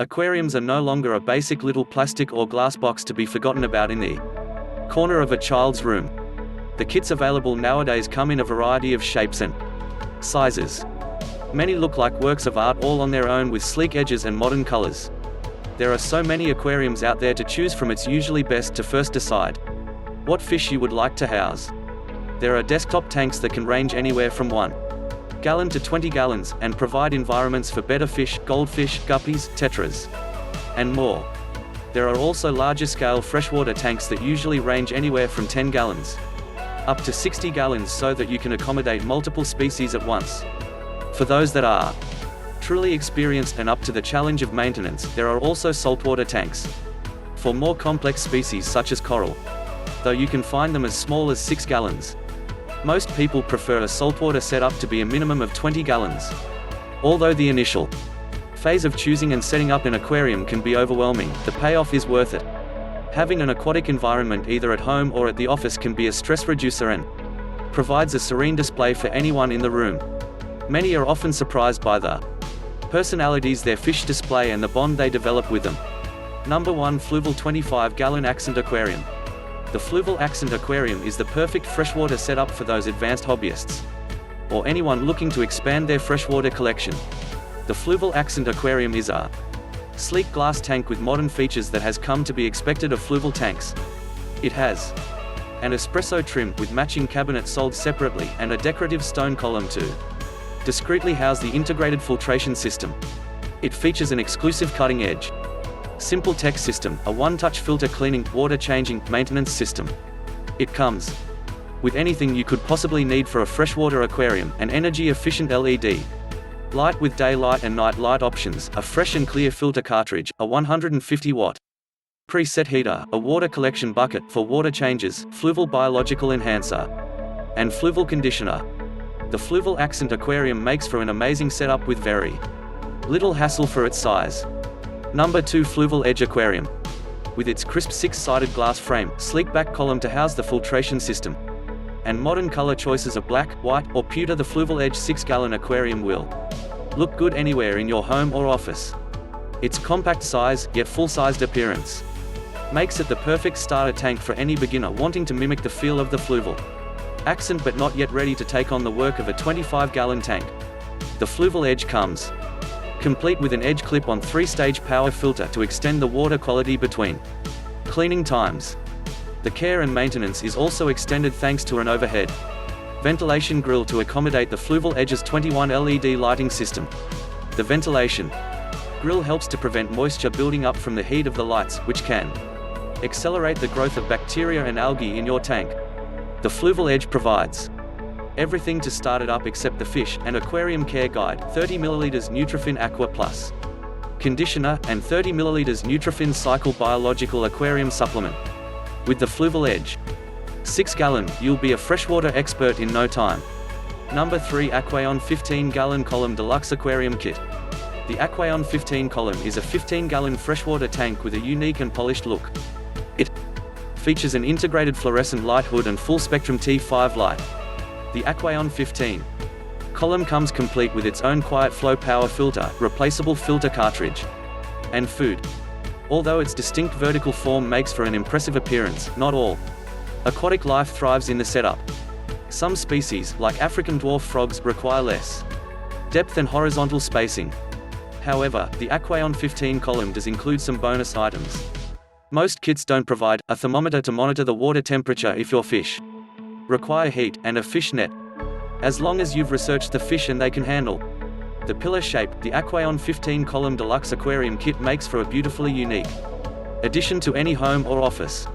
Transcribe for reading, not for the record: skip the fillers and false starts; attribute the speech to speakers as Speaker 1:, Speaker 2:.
Speaker 1: Aquariums are no longer a basic little plastic or glass box to be forgotten about in the corner of a child's room. The kits available nowadays come in a variety of shapes and sizes. Many look like works of art all on their own with sleek edges and modern colors. There are so many aquariums out there to choose from, it's usually best to first decide what fish you would like to house. There are desktop tanks that can range anywhere from 1 gallon to 20 gallons, and provide environments for betta fish, goldfish, guppies, tetras, and more. There are also larger scale freshwater tanks that usually range anywhere from 10 gallons up to 60 gallons so that you can accommodate multiple species at once. For those that are truly experienced and up to the challenge of maintenance, there are also saltwater tanks for more complex species such as coral, though you can find them as small as 6 gallons. Most people prefer a saltwater setup to be a minimum of 20 gallons. Although the initial phase of choosing and setting up an aquarium can be overwhelming, the payoff is worth it. Having an aquatic environment either at home or at the office can be a stress reducer and provides a serene display for anyone in the room. Many are often surprised by the personalities their fish display and the bond they develop with them. Number 1. Fluval 25-gallon Accent Aquarium. The Fluval Accent Aquarium is the perfect freshwater setup for those advanced hobbyists or anyone looking to expand their freshwater collection. The Fluval Accent Aquarium is a sleek glass tank with modern features that has come to be expected of Fluval tanks. It has an espresso trim with matching cabinet sold separately and a decorative stone column to discreetly house the integrated filtration system. It features an exclusive cutting-edge SimpleTec system, a one-touch filter cleaning, water changing, maintenance system. It comes with anything you could possibly need for a freshwater aquarium: an energy-efficient LED light with daylight and night light options, a fresh and clear filter cartridge, a 150-watt preset heater, a water collection bucket for water changes, Fluval Biological Enhancer, and Fluval Conditioner. The Fluval Accent Aquarium makes for an amazing setup with very little hassle for its size. Number 2. Fluval Edge Aquarium. With its crisp 6-sided glass frame, sleek back column to house the filtration system, and modern color choices of black, white, or pewter, the Fluval Edge 6-gallon aquarium will look good anywhere in your home or office. Its compact size, yet full-sized appearance, makes it the perfect starter tank for any beginner wanting to mimic the feel of the Fluval Accent but not yet ready to take on the work of a 25-gallon tank. The Fluval Edge comes complete with an edge clip-on 3-stage power filter to extend the water quality between cleaning times. The care and maintenance is also extended thanks to an overhead ventilation grill to accommodate the Fluval Edge's 21 LED lighting system. The ventilation grill helps to prevent moisture building up from the heat of the lights, which can accelerate the growth of bacteria and algae in your tank. The Fluval Edge provides everything to start it up except the fish and aquarium care guide, 30 ml Nutrifin Aqua Plus conditioner, and 30 ml Nutrifin Cycle Biological Aquarium supplement. With the Fluval Edge 6-gallon, you'll be a freshwater expert in no time. Number 3. Aquaion 15-gallon Column Deluxe Aquarium Kit. The Aquaion 15 column is a 15-gallon freshwater tank with a unique and polished look. It features an integrated fluorescent light hood and full-spectrum T5 light. The Aquaion 15 column comes complete with its own quiet flow power filter, replaceable filter cartridge, and food. Although its distinct vertical form makes for an impressive appearance, not all aquatic life thrives in the setup. Some species, like African dwarf frogs, require less depth and horizontal spacing. However, the Aquaion 15 column does include some bonus items. Most kits don't provide a thermometer to monitor the water temperature if your fish require heat, and a fish net, as long as you've researched the fish and they can handle the pillar shape. The Aquaion 15 column Deluxe Aquarium Kit makes for a beautifully unique addition to any home or office.